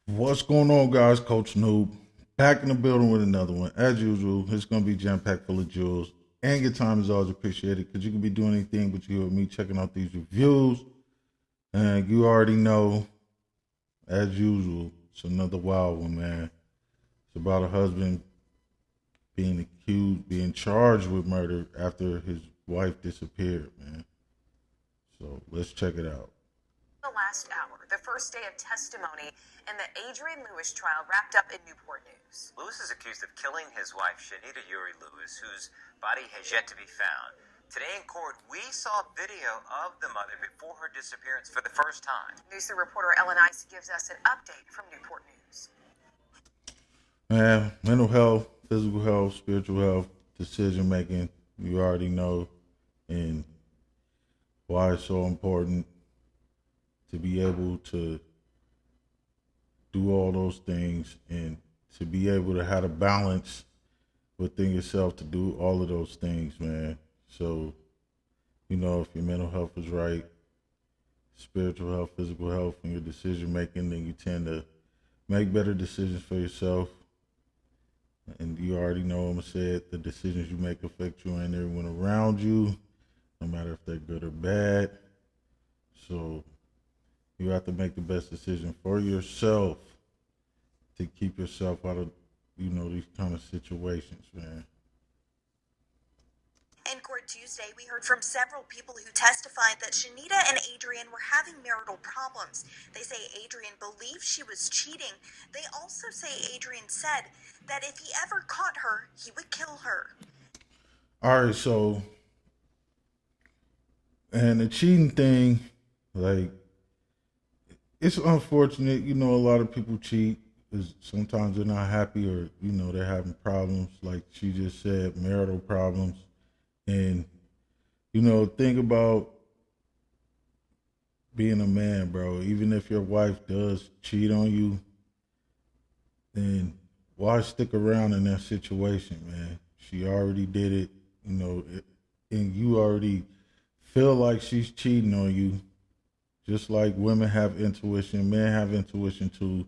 What's going on, guys? Coach Noob back in the building with another one. As usual, it's going to be jam packed full of jewels. And your time is always appreciated because you can be doing anything but you or me checking out these reviews. And you already know, as usual, it's another wild one, man. It's about a husband being accused, being charged with murder after his wife disappeared, man. So let's check it out. The last hour, the first day of testimony in the Adrian Lewis trial wrapped up in Newport News. Lewis is accused of killing his wife, Shanita Yuri Lewis, whose body has yet to be found. Today in court, we saw video of the mother before her disappearance for the first time. News 3 reporter Ellen Ice gives us an update from Newport News. Man, mental health, physical health, spiritual health, decision making, you already know, and why it's so important to be able to do all those things and to be able to have a balance within yourself to do all of those things, man. So, if your mental health is right, spiritual health, physical health, and your decision making, then you tend to make better decisions for yourself. And you already know, I'm said, the decisions you make affect you and everyone around you, no matter if they're good or bad. So you have to make the best decision for yourself to keep yourself out of, these kind of situations, man. In court Tuesday, we heard from several people who testified that Shanita and Adrian were having marital problems. They say Adrian believed she was cheating. They also say Adrian said that if he ever caught her, he would kill her. All right, so, and the cheating thing, like, it's unfortunate. A lot of people cheat. Sometimes they're not happy or, they're having problems, like she just said, marital problems. And, think about being a man, bro. Even if your wife does cheat on you, then why stick around in that situation, man? She already did it, and you already feel like she's cheating on you. Just like women have intuition, men have intuition too.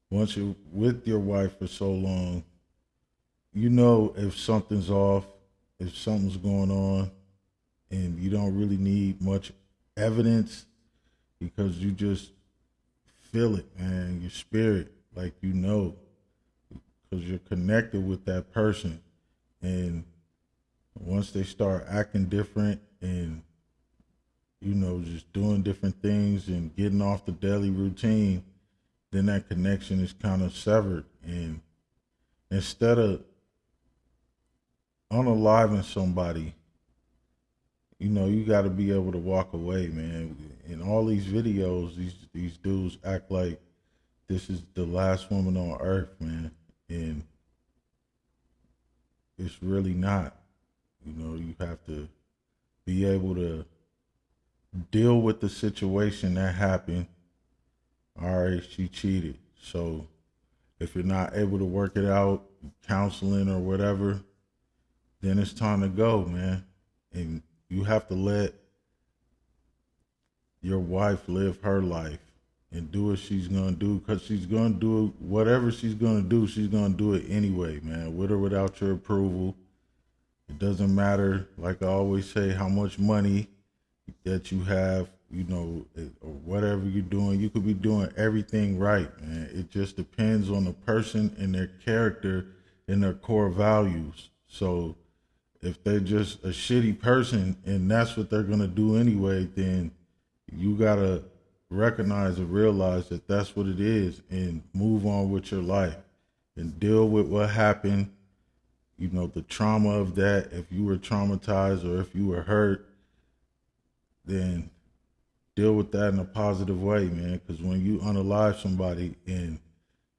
Once you're with your wife for so long, you know if something's off, if something's going on, and you don't really need much evidence because you just feel it, man, your spirit, like because you're connected with that person. And once they start acting different and, just doing different things and getting off the daily routine, then that connection is kind of severed. And instead of unaliving somebody, you got to be able to walk away, man. In all these videos, these dudes act like this is the last woman on earth, man. And it's really not. You have to be able to deal with the situation that happened. All right, she cheated. So if you're not able to work it out, counseling or whatever, then it's time to go, man. And you have to let your wife live her life and do what she's going to do, because she's going to do whatever she's going to do. She's going to do it anyway, man, with or without your approval. It doesn't matter, like I always say, how much money that you have, or whatever you're doing. You could be doing everything right, man. It just depends on the person and their character and their core values. So if they're just a shitty person and that's what they're going to do anyway, then you got to recognize and realize that that's what it is and move on with your life and deal with what happened, the trauma of that. If you were traumatized or if you were hurt, then deal with that in a positive way, man. Because when you unalive somebody and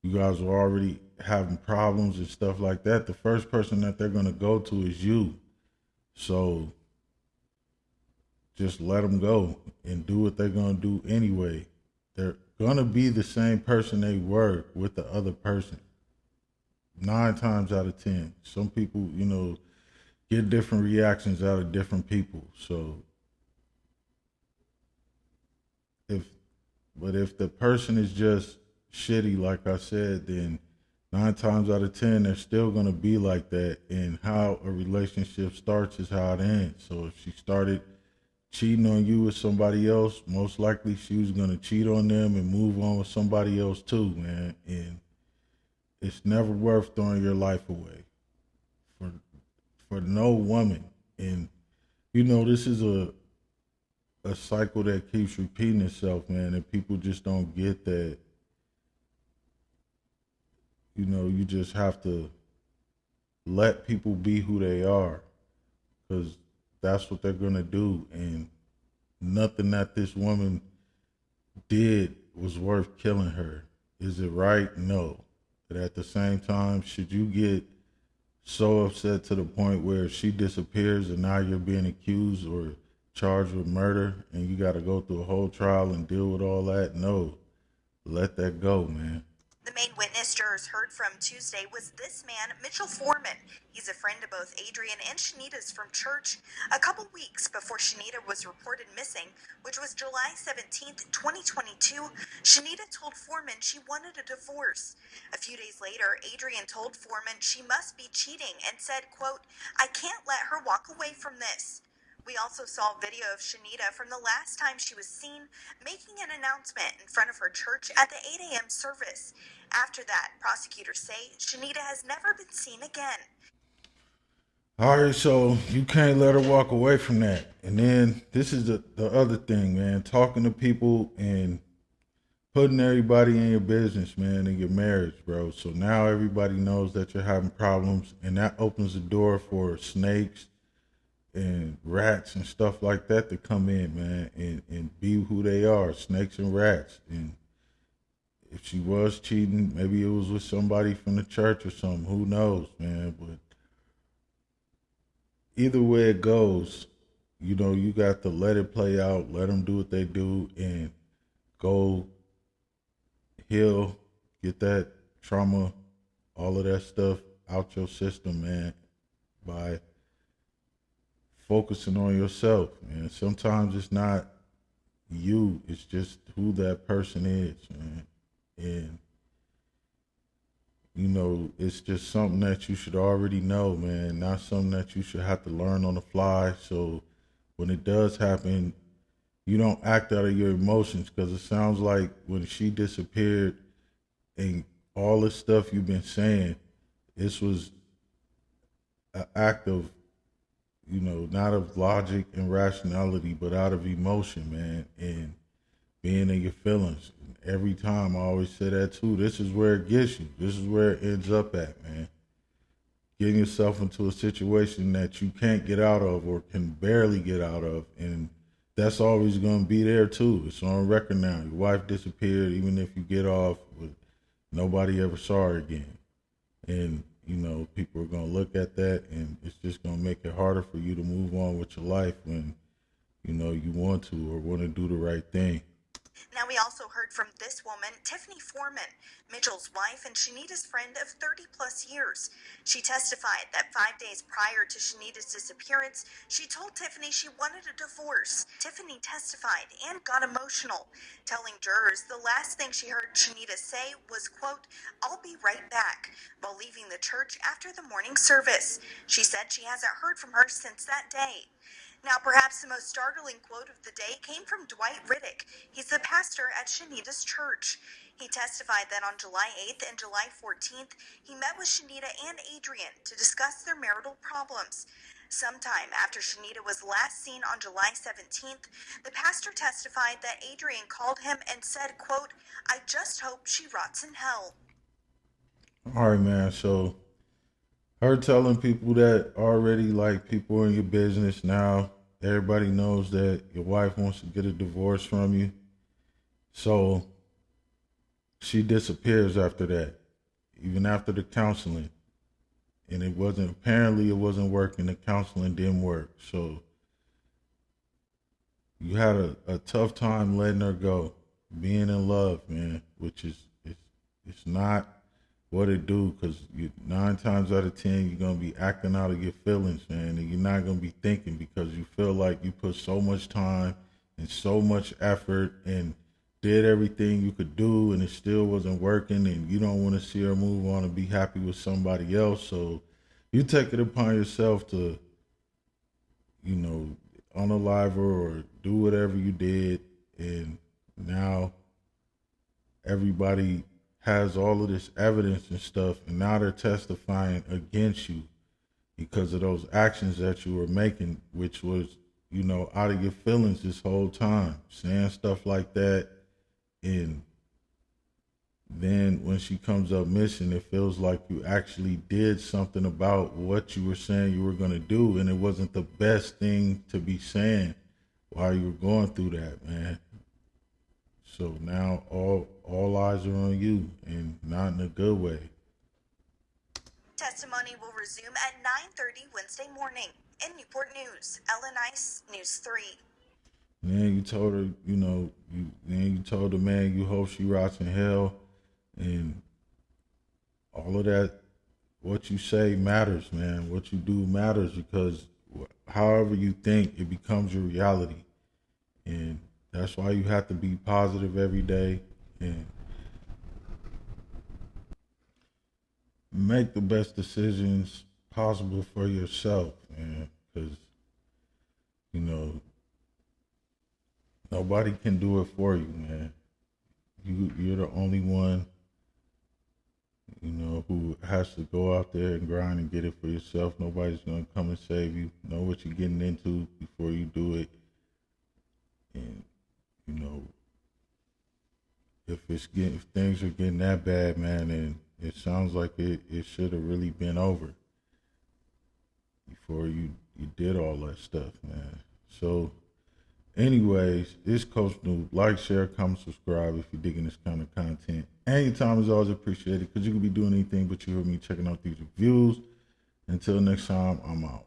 you guys are already having problems and stuff like that, the first person that they're going to go to is you. So just let them go and do what they're going to do anyway. They're going to be the same person they were with the other person. 9 times out of 10. Some people, get different reactions out of different people. So if the person is just shitty, like I said, then 9 times out of 10, they're still going to be like that. And how a relationship starts is how it ends. So if she started cheating on you with somebody else, most likely she was going to cheat on them and move on with somebody else too, man. And it's never worth throwing your life away for no woman. And, this is a cycle that keeps repeating itself, man, and people just don't get that. You just have to let people be who they are, because that's what they're gonna do. And nothing that this woman did was worth killing her. Is it right? No. But at the same time, should you get so upset to the point where she disappears and now you're being accused or charged with murder and you got to go through a whole trial and deal with all that? No. Let that go, man. The main witness jurors heard from Tuesday was this man, Mitchell Foreman. He's a friend of both Adrian and Shanita's from church. A couple weeks before Shanita was reported missing, which was July 17th, 2022, Shanita told Foreman she wanted a divorce. A few days later, Adrian told Foreman she must be cheating and said, quote, "I can't let her walk away from this." We also saw video of Shanita from the last time she was seen making an announcement in front of her church at the 8 a.m. service. After that, prosecutors say Shanita has never been seen again. All right, so you can't let her walk away from that. And then this is the other thing, man, talking to people and putting everybody in your business, man, in your marriage, bro. So now everybody knows that you're having problems, and that opens the door for snakes and rats and stuff like that to come in, man, and be who they are, snakes and rats. And if she was cheating, maybe it was with somebody from the church or something. Who knows, man? But either way it goes, you got to let it play out, let them do what they do, and go heal, get that trauma, all of that stuff out your system, man, by focusing on yourself. And sometimes it's not you, it's just who that person is, man. And it's just something that you should already know, man, not something that you should have to learn on the fly. So when it does happen, you don't act out of your emotions, because it sounds like when she disappeared and all this stuff you've been saying, this was an act of, not of logic and rationality, but out of emotion, man, and being in your feelings. Every time I always say that too. This is where it gets you. This is where it ends up at, man. Getting yourself into a situation that you can't get out of or can barely get out of. And that's always going to be there too. It's on record now. Your wife disappeared, even if you get off, nobody ever saw her again. And, people are going to look at that, and it's just going to make it harder for you to move on with your life when, you want to or want to do the right thing. Now, we also heard from this woman, Tiffany Foreman, Mitchell's wife and Shanita's friend of 30-plus years. She testified that 5 days prior to Shanita's disappearance, she told Tiffany she wanted a divorce. Tiffany testified and got emotional, telling jurors the last thing she heard Shanita say was, quote, "I'll be right back," while leaving the church after the morning service. She said she hasn't heard from her since that day. Now, perhaps the most startling quote of the day came from Dwight Riddick. He's the pastor at Shanita's church. He testified that on July 8th and July 14th, he met with Shanita and Adrian to discuss their marital problems. Sometime after Shanita was last seen on July 17th, the pastor testified that Adrian called him and said, quote, "I just hope she rots in hell." All right, man. So her telling people that already, like, people in your business now, everybody knows that your wife wants to get a divorce from you. So she disappears after that, even after the counseling. And apparently it wasn't working. The counseling didn't work. So you had a tough time letting her go, being in love, man, which is, it's not what it do, because 9 times out of 10 you're gonna be acting out of your feelings, man, and you're not gonna be thinking, because you feel like you put so much time and so much effort and did everything you could do and it still wasn't working, and you don't want to see her move on and be happy with somebody else. So you take it upon yourself to, unalive her or do whatever you did. And now everybody has all of this evidence and stuff, and now they're testifying against you because of those actions that you were making, which was, out of your feelings this whole time, saying stuff like that. And then when she comes up missing, it feels like you actually did something about what you were saying you were going to do, and it wasn't the best thing to be saying while you were going through that, man. So now all eyes are on you, and not in a good way. Testimony will resume at 9:30 Wednesday morning. In Newport News, Ellen Ice, News 3. And then you told her, you told the man you hope she rots in hell, and all of that. What you say matters, man. What you do matters, because however you think, it becomes your reality. And that's why you have to be positive every day and make the best decisions possible for yourself, man. Because, nobody can do it for you, man. You're the only one, who has to go out there and grind and get it for yourself. Nobody's going to come and save you. Know what you're getting into before you do it. And, if things are getting that bad, man, and it sounds like it should have really been over before you did all that stuff, man. So, anyways, it's Coach Noob. Like, share, comment, subscribe if you're digging this kind of content. Any time is always appreciated, because you could be doing anything but you hear me checking out these reviews. Until next time, I'm out.